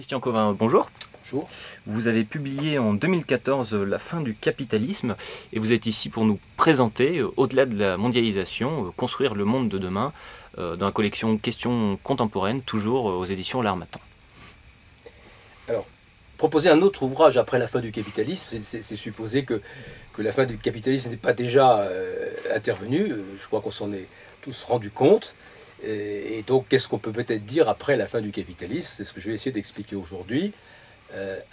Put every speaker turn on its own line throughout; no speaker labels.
Christian Covin, bonjour.
Bonjour.
Vous avez publié en 2014 La fin du capitalisme et vous êtes ici pour nous présenter, au-delà de la mondialisation, construire le monde de demain, dans la collection Questions contemporaines, toujours aux éditions L'Harmattan.
Alors, proposer un autre ouvrage après La fin du capitalisme, c'est supposer que la fin du capitalisme n'est pas déjà intervenue. Je crois qu'on s'en est tous rendu compte. Et donc, qu'est-ce qu'on peut peut-être dire après la fin du capitalisme? C'est ce que je vais essayer d'expliquer aujourd'hui,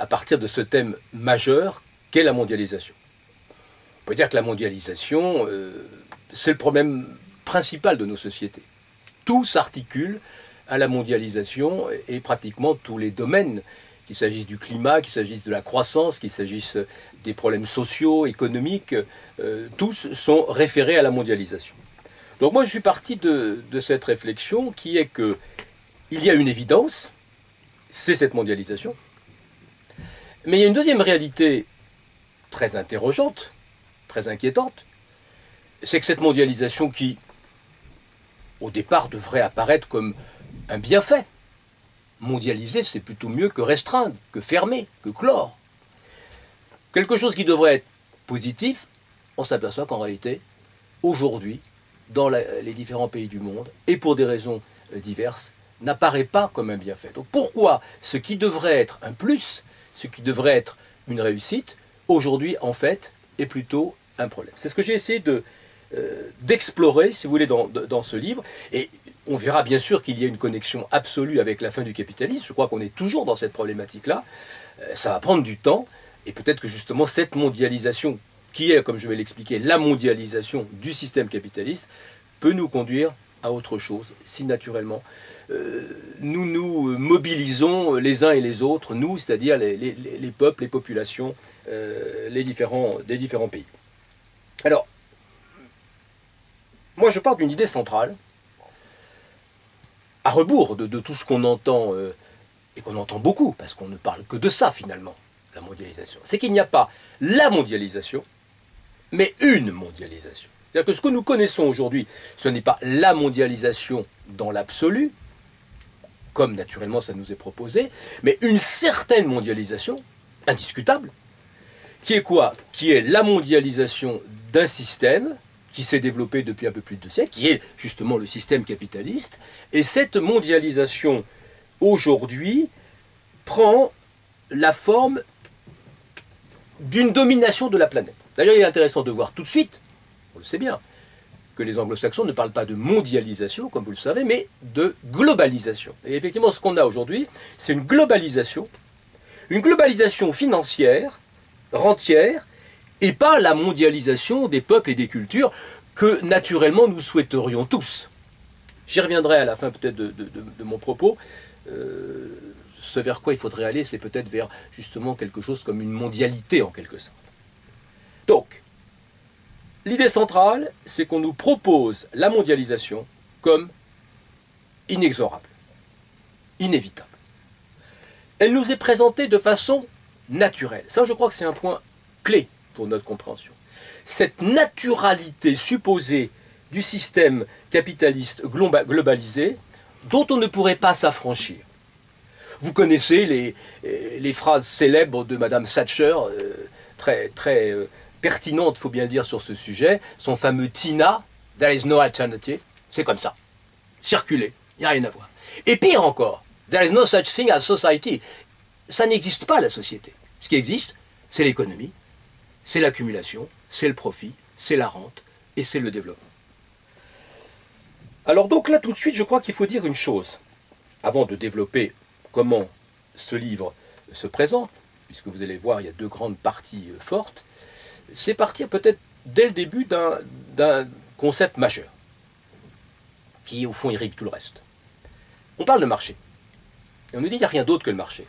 à partir de ce thème majeur qu'est la mondialisation. On peut dire que la mondialisation, c'est le problème principal de nos sociétés. Tout s'articule à la mondialisation et pratiquement tous les domaines, qu'il s'agisse du climat, qu'il s'agisse de la croissance, qu'il s'agisse des problèmes sociaux, économiques, tous sont référés à la mondialisation. Donc moi je suis parti de cette réflexion qui est que il y a une évidence, c'est cette mondialisation, mais il y a une deuxième réalité très interrogeante, très inquiétante, c'est que cette mondialisation qui, au départ, devrait apparaître comme un bienfait. Mondialiser, c'est plutôt mieux que restreindre, que fermer, que clore. Quelque chose qui devrait être positif, on s'aperçoit qu'en réalité, aujourd'hui, dans les différents pays du monde, et pour des raisons diverses, n'apparaît pas comme un bienfait. Donc pourquoi ce qui devrait être un plus, ce qui devrait être une réussite, aujourd'hui, en fait, est plutôt un problème? C'est ce que j'ai essayé d'explorer, si vous voulez, dans ce livre. Et on verra bien sûr qu'il y a une connexion absolue avec la fin du capitalisme. Je crois qu'on est toujours dans cette problématique-là. Ça va prendre du temps. Et peut-être que justement, cette mondialisation, qui est, comme je vais l'expliquer, la mondialisation du système capitaliste, peut nous conduire à autre chose, si naturellement nous nous mobilisons les uns et les autres, nous, c'est-à-dire les peuples, les populations, des différents pays. Alors, moi je pars d'une idée centrale, à rebours de tout ce qu'on entend, et qu'on entend beaucoup, parce qu'on ne parle que de ça finalement, la mondialisation. C'est qu'il n'y a pas la mondialisation, mais une mondialisation. C'est-à-dire que ce que nous connaissons aujourd'hui, ce n'est pas la mondialisation dans l'absolu, comme naturellement ça nous est proposé, mais une certaine mondialisation, indiscutable, qui est quoi? Qui est la mondialisation d'un système qui s'est développé depuis un peu plus de 2 siècles, qui est justement le système capitaliste, et cette mondialisation, aujourd'hui, prend la forme d'une domination de la planète. D'ailleurs, il est intéressant de voir tout de suite, on le sait bien, que les anglo-saxons ne parlent pas de mondialisation, comme vous le savez, mais de globalisation. Et effectivement, ce qu'on a aujourd'hui, c'est une globalisation financière, rentière, et pas la mondialisation des peuples et des cultures que, naturellement, nous souhaiterions tous. J'y reviendrai à la fin peut-être de mon propos. Ce vers quoi il faudrait aller, c'est peut-être vers, justement, quelque chose comme une mondialité, en quelque sorte. Donc, l'idée centrale, c'est qu'on nous propose la mondialisation comme inexorable, inévitable. Elle nous est présentée de façon naturelle. Ça, je crois que c'est un point clé pour notre compréhension. Cette naturalité supposée du système capitaliste globalisé, dont on ne pourrait pas s'affranchir. Vous connaissez les phrases célèbres de Madame Thatcher, très pertinente, il faut bien le dire, sur ce sujet, son fameux TINA, there is no alternative, c'est comme ça. Circuler, il n'y a rien à voir. Et pire encore, there is no such thing as society. Ça n'existe pas, la société. Ce qui existe, c'est l'économie, c'est l'accumulation, c'est le profit, c'est la rente et c'est le développement. Alors donc là, tout de suite, je crois qu'il faut dire une chose, avant de développer comment ce livre se présente, puisque vous allez voir, il y a 2 grandes parties fortes, c'est partir peut-être dès le début d'un concept majeur, qui au fond irrigue tout le reste. On parle de marché. Et on nous dit qu'il n'y a rien d'autre que le marché.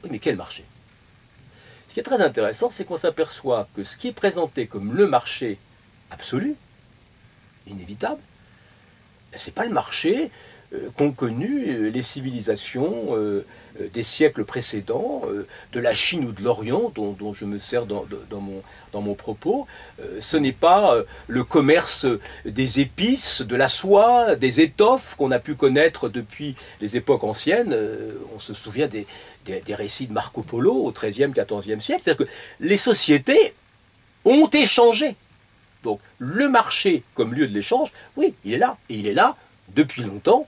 Oui, mais quel marché? Ce qui est très intéressant, c'est qu'on s'aperçoit que ce qui est présenté comme le marché absolu, inévitable, ce n'est pas le marché qu'ont connu les civilisations des siècles précédents, de la Chine ou de l'Orient, dont je me sers dans mon propos. Ce n'est pas le commerce des épices, de la soie, des étoffes qu'on a pu connaître depuis les époques anciennes. On se souvient des récits de Marco Polo au XIIIe, XIVe siècle. C'est-à-dire que les sociétés ont échangé. Donc le marché comme lieu de l'échange, oui, il est là. Et il est là depuis longtemps,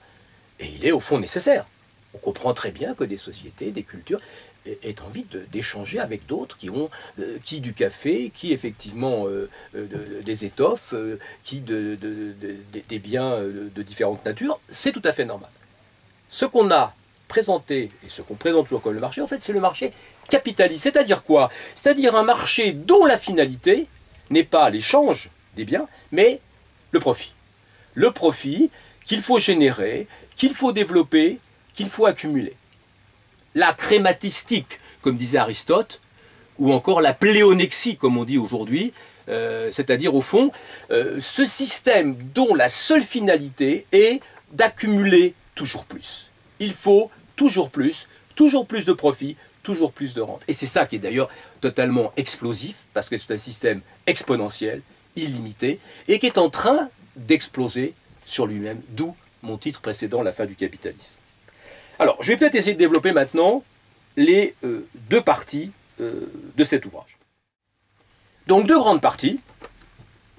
et il est au fond nécessaire. On comprend très bien que des sociétés, des cultures aient envie d'échanger avec d'autres qui du café, qui effectivement des étoffes, qui des biens de différentes natures. C'est tout à fait normal. Ce qu'on a présenté, et ce qu'on présente toujours comme le marché, en fait, c'est le marché capitaliste. C'est-à-dire quoi? C'est-à-dire un marché dont la finalité n'est pas l'échange des biens, mais le profit. Le profit qu'il faut générer, qu'il faut développer, qu'il faut accumuler. La crématistique, comme disait Aristote, ou encore la pléonexie, comme on dit aujourd'hui, c'est-à-dire au fond, ce système dont la seule finalité est d'accumuler toujours plus. Il faut toujours plus de profit, toujours plus de rente. Et c'est ça qui est d'ailleurs totalement explosif, parce que c'est un système exponentiel, illimité, et qui est en train d'exploser sur lui-même, d'où mon titre précédent, La fin du capitalisme. Alors, je vais peut-être essayer de développer maintenant les deux parties de cet ouvrage. Donc, deux grandes parties.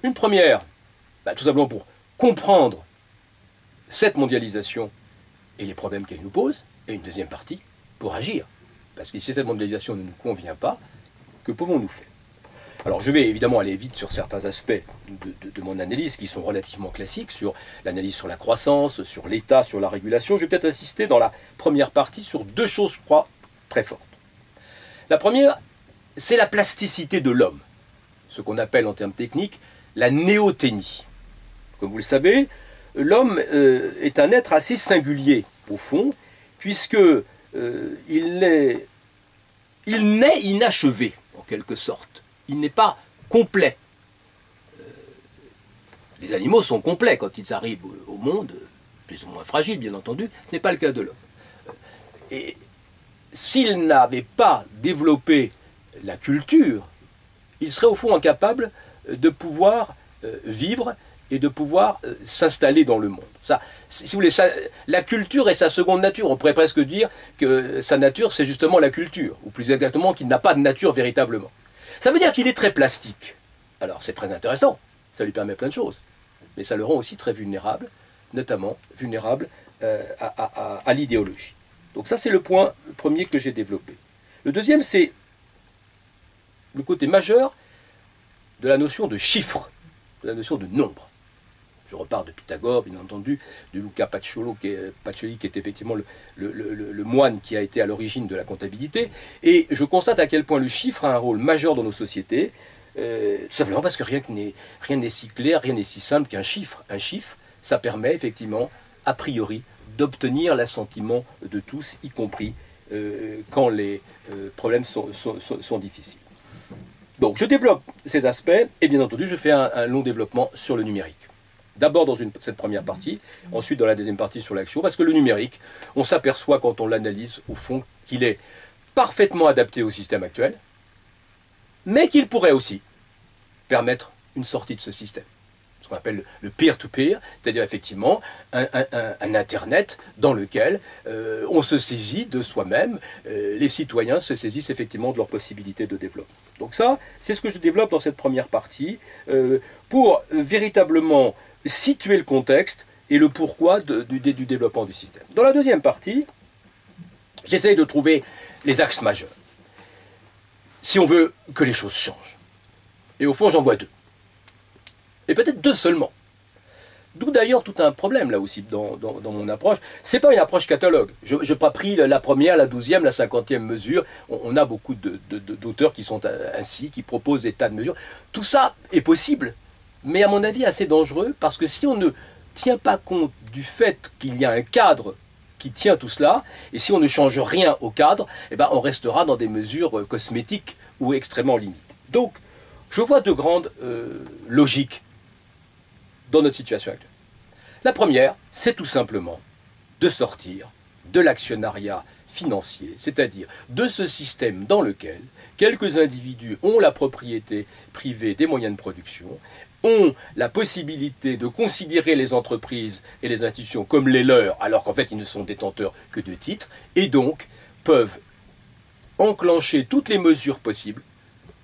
Une première, tout simplement pour comprendre cette mondialisation et les problèmes qu'elle nous pose, et une deuxième partie pour agir. Parce que si cette mondialisation ne nous convient pas, que pouvons-nous faire? Alors je vais évidemment aller vite sur certains aspects de mon analyse qui sont relativement classiques, sur l'analyse sur la croissance, sur l'État, sur la régulation. Je vais peut-être insister dans la première partie sur deux choses, je crois, très fortes. La première, c'est la plasticité de l'homme, ce qu'on appelle en termes techniques la néothénie. Comme vous le savez, l'homme est un être assez singulier, au fond, puisque il naît inachevé, en quelque sorte. Il n'est pas complet. Les animaux sont complets quand ils arrivent au monde, plus ou moins fragiles, bien entendu. Ce n'est pas le cas de l'homme. Et s'il n'avait pas développé la culture, il serait au fond incapable de pouvoir vivre et de pouvoir s'installer dans le monde. Ça, si vous voulez, la culture est sa seconde nature. On pourrait presque dire que sa nature, c'est justement la culture, ou plus exactement qu'il n'a pas de nature véritablement. Ça veut dire qu'il est très plastique. Alors c'est très intéressant, ça lui permet plein de choses, mais ça le rend aussi très vulnérable, notamment vulnérable à l'idéologie. Donc ça c'est le point premier que j'ai développé. Le deuxième c'est le côté majeur de la notion de chiffre, de la notion de nombre. Je repars de Pythagore, bien entendu, de Luca Pacioli, qui est effectivement le moine qui a été à l'origine de la comptabilité. Et je constate à quel point le chiffre a un rôle majeur dans nos sociétés, tout simplement parce que rien n'est si clair, rien n'est si simple qu'un chiffre. Un chiffre, ça permet effectivement, a priori, d'obtenir l'assentiment de tous, y compris quand les problèmes sont difficiles. Donc je développe ces aspects, et bien entendu, je fais un long développement sur le numérique. D'abord dans cette première partie, ensuite dans la deuxième partie sur l'action, parce que le numérique, on s'aperçoit quand on l'analyse, au fond, qu'il est parfaitement adapté au système actuel, mais qu'il pourrait aussi permettre une sortie de ce système. Ce qu'on appelle le peer-to-peer, c'est-à-dire effectivement un Internet dans lequel on se saisit de soi-même, les citoyens se saisissent effectivement de leurs possibilités de développement. Donc ça, c'est ce que je développe dans cette première partie, pour véritablement situer le contexte et le pourquoi du développement du système. Dans la deuxième partie, j'essaye de trouver les axes majeurs. Si on veut que les choses changent. Et au fond, j'en vois deux. Et peut-être deux seulement. D'où d'ailleurs tout un problème là aussi dans mon approche. Ce n'est pas une approche catalogue. Je n'ai pas pris la première, la 12e, la 50e mesure. On a beaucoup d'auteurs qui sont ainsi, qui proposent des tas de mesures. Tout ça est possible, mais à mon avis assez dangereux, parce que si on ne tient pas compte du fait qu'il y a un cadre qui tient tout cela, et si on ne change rien au cadre, eh ben on restera dans des mesures cosmétiques ou extrêmement limitées. Donc, je vois deux grandes logiques dans notre situation actuelle. La première, c'est tout simplement de sortir de l'actionnariat financier, c'est-à-dire de ce système dans lequel quelques individus ont la propriété privée des moyens de production, ont la possibilité de considérer les entreprises et les institutions comme les leurs, alors qu'en fait ils ne sont détenteurs que de titres, et donc peuvent enclencher toutes les mesures possibles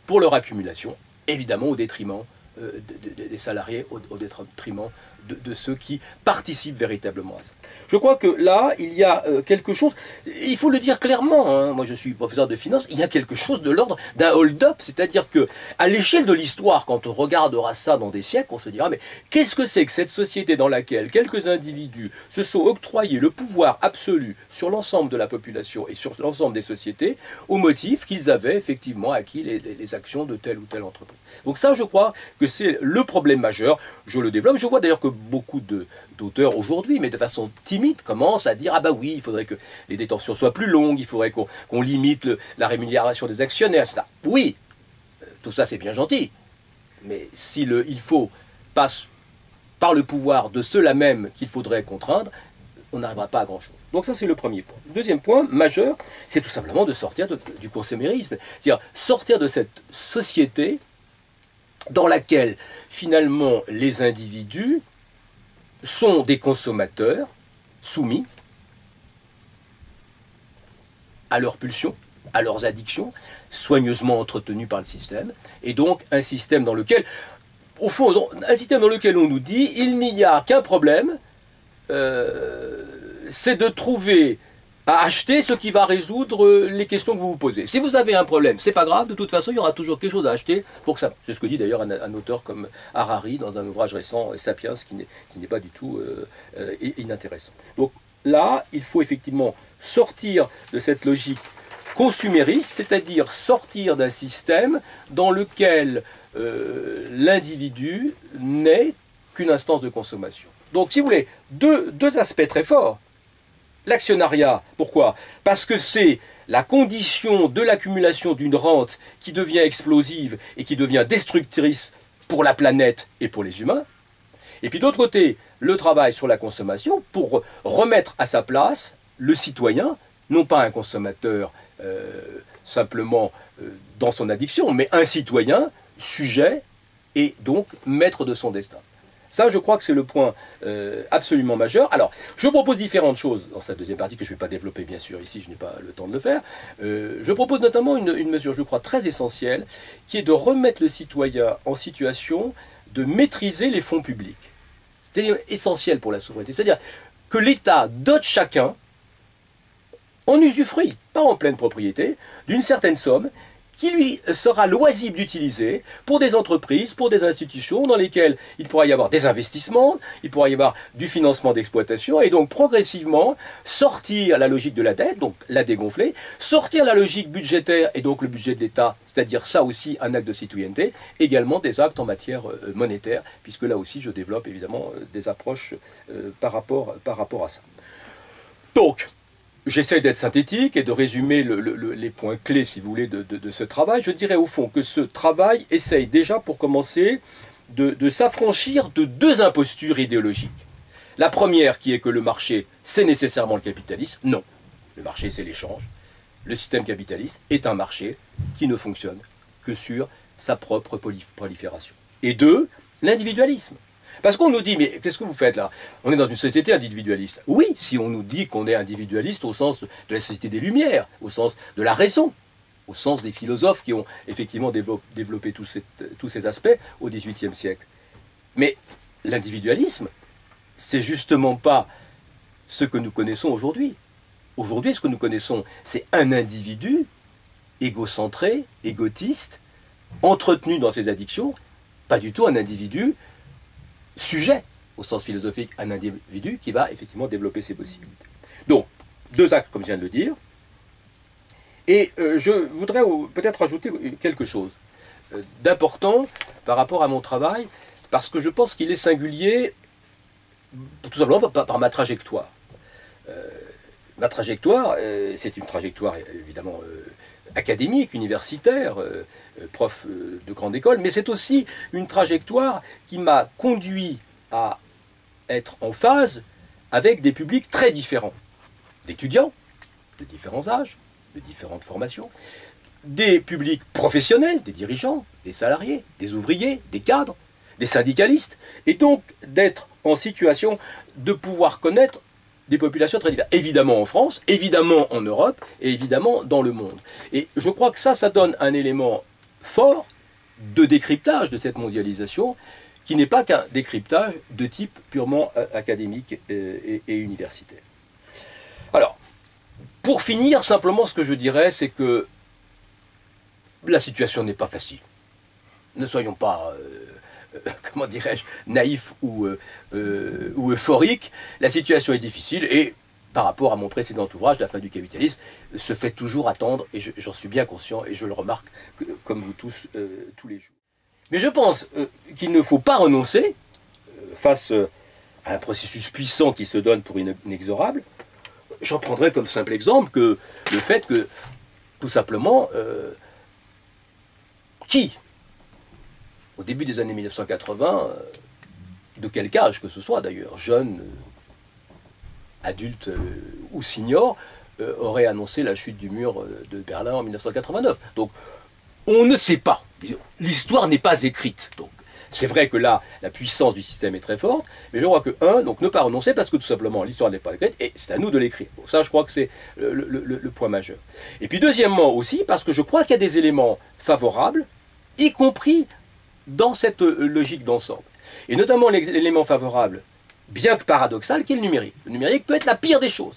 pour leur accumulation, évidemment au détriment des salariés, au détriment de ceux qui participent véritablement à ça. Je crois que là, il y a quelque chose, il faut le dire clairement, hein, moi je suis professeur de finance, il y a quelque chose de l'ordre d'un hold-up, c'est-à-dire que à l'échelle de l'histoire, quand on regardera ça dans des siècles, on se dira, mais qu'est-ce que c'est que cette société dans laquelle quelques individus se sont octroyés le pouvoir absolu sur l'ensemble de la population et sur l'ensemble des sociétés, au motif qu'ils avaient effectivement acquis les actions de telle ou telle entreprise. Donc ça, je crois que c'est le problème majeur, je le développe, je vois d'ailleurs que beaucoup d'auteurs aujourd'hui, mais de façon timide, commencent à dire « Ah bah oui, il faudrait que les détentions soient plus longues, il faudrait qu'on limite la rémunération des actionnaires, etc. » Oui, tout ça c'est bien gentil, mais si il faut passe par le pouvoir de ceux-là même qu'il faudrait contraindre, on n'arrivera pas à grand-chose. Donc ça c'est le premier point. Le deuxième point majeur, c'est tout simplement de sortir du consumérisme, c'est-à-dire sortir de cette société dans laquelle finalement les individus sont des consommateurs soumis à leurs pulsions, à leurs addictions, soigneusement entretenus par le système, et donc un système dans lequel, au fond, un système dans lequel on nous dit il n'y a qu'un problème, c'est de trouver à acheter ce qui va résoudre les questions que vous vous posez. Si vous avez un problème, c'est pas grave, de toute façon, il y aura toujours quelque chose à acheter pour que ça... C'est ce que dit d'ailleurs un auteur comme Harari dans un ouvrage récent, Sapiens, qui n'est pas du tout inintéressant. Donc là, il faut effectivement sortir de cette logique consumériste, c'est-à-dire sortir d'un système dans lequel l'individu n'est qu'une instance de consommation. Donc, si vous voulez, deux aspects très forts. L'actionnariat, pourquoi? Parce que c'est la condition de l'accumulation d'une rente qui devient explosive et qui devient destructrice pour la planète et pour les humains. Et puis d'autre côté, le travail sur la consommation pour remettre à sa place le citoyen, non pas un consommateur simplement dans son addiction, mais un citoyen sujet et donc maître de son destin. Ça, je crois que c'est le point absolument majeur. Alors, je propose différentes choses dans cette deuxième partie que je ne vais pas développer, bien sûr, ici, je n'ai pas le temps de le faire. Je propose notamment une mesure, je crois, très essentielle, qui est de remettre le citoyen en situation de maîtriser les fonds publics. C'est essentiel pour la souveraineté. C'est-à-dire que l'État dote chacun, en usufruit, pas en pleine propriété, d'une certaine somme, qui lui sera loisible d'utiliser pour des entreprises, pour des institutions dans lesquelles il pourra y avoir des investissements, il pourra y avoir du financement d'exploitation, et donc progressivement sortir la logique de la dette, donc la dégonfler, sortir la logique budgétaire, et donc le budget de l'État, c'est-à-dire ça aussi un acte de citoyenneté, également des actes en matière monétaire, puisque là aussi je développe évidemment des approches par rapport à ça. Donc, j'essaie d'être synthétique et de résumer les points clés, si vous voulez, de ce travail. Je dirais au fond que ce travail essaye déjà, pour commencer, de s'affranchir de deux impostures idéologiques. La première, qui est que le marché, c'est nécessairement le capitalisme. Non, le marché, c'est l'échange. Le système capitaliste est un marché qui ne fonctionne que sur sa propre prolifération. Et deux, l'individualisme. Parce qu'on nous dit, mais qu'est-ce que vous faites là? On est dans une société individualiste. Oui, si on nous dit qu'on est individualiste au sens de la société des Lumières, au sens de la raison, au sens des philosophes qui ont effectivement développé tous ces aspects au XVIIIe siècle. Mais l'individualisme, c'est justement pas ce que nous connaissons aujourd'hui. Aujourd'hui, ce que nous connaissons, c'est un individu égocentré, égotiste, entretenu dans ses addictions, pas du tout un individu sujet, au sens philosophique, un individu qui va effectivement développer ses possibilités. Donc, deux actes, comme je viens de le dire. Et je voudrais peut-être ajouter quelque chose d'important par rapport à mon travail, parce que je pense qu'il est singulier, tout simplement par ma trajectoire. Ma trajectoire, c'est une trajectoire évidemment académique, universitaire, prof de grande école, mais c'est aussi une trajectoire qui m'a conduit à être en phase avec des publics très différents. D'étudiants, de différents âges, de différentes formations, des publics professionnels, des dirigeants, des salariés, des ouvriers, des cadres, des syndicalistes, et donc d'être en situation de pouvoir connaître des populations très diverses. Évidemment en France, évidemment en Europe, et évidemment dans le monde. Et je crois que ça donne un élément fort de décryptage de cette mondialisation, qui n'est pas qu'un décryptage de type purement académique et universitaire. Alors, pour finir, simplement ce que je dirais, c'est que la situation n'est pas facile. Ne soyons pas, comment dirais-je, naïfs ou euphoriques. La situation est difficile et, par rapport à mon précédent ouvrage, La fin du capitalisme, se fait toujours attendre, et j'en suis bien conscient, et je le remarque comme vous tous, tous les jours. Mais je pense qu'il ne faut pas renoncer, face à un processus puissant qui se donne pour inexorable. J'en prendrai comme simple exemple que le fait que, tout simplement, qui, au début des années 1980, de quelque âge que ce soit d'ailleurs, jeune, adulte ou senior, aurait annoncé la chute du mur de Berlin en 1989. Donc, on ne sait pas. L'histoire n'est pas écrite. Donc, c'est vrai que là, la puissance du système est très forte, mais je crois que, donc ne pas renoncer, parce que tout simplement, l'histoire n'est pas écrite, et c'est à nous de l'écrire. Donc ça, je crois que c'est le point majeur. Et puis, deuxièmement aussi, parce que je crois qu'il y a des éléments favorables, y compris dans cette logique d'ensemble. Et notamment l'élément favorable, bien que paradoxal, qui est le numérique. Le numérique peut être la pire des choses.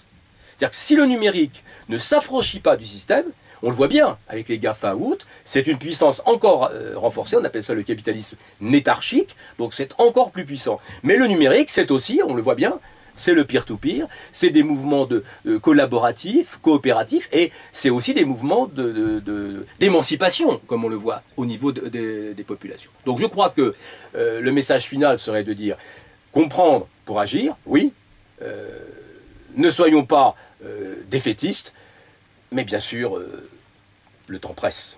C'est-à-dire que si le numérique ne s'affranchit pas du système, on le voit bien avec les GAFA ou autres, c'est une puissance encore renforcée, on appelle ça le capitalisme nétarchique, donc c'est encore plus puissant. Mais le numérique, c'est aussi, on le voit bien, c'est le peer-to-peer, c'est des mouvements collaboratifs, coopératifs, et c'est aussi des mouvements d'émancipation, comme on le voit au niveau des populations. Donc je crois que le message final serait de dire, comprendre pour agir, oui, ne soyons pas défaitistes, mais bien sûr, le temps presse.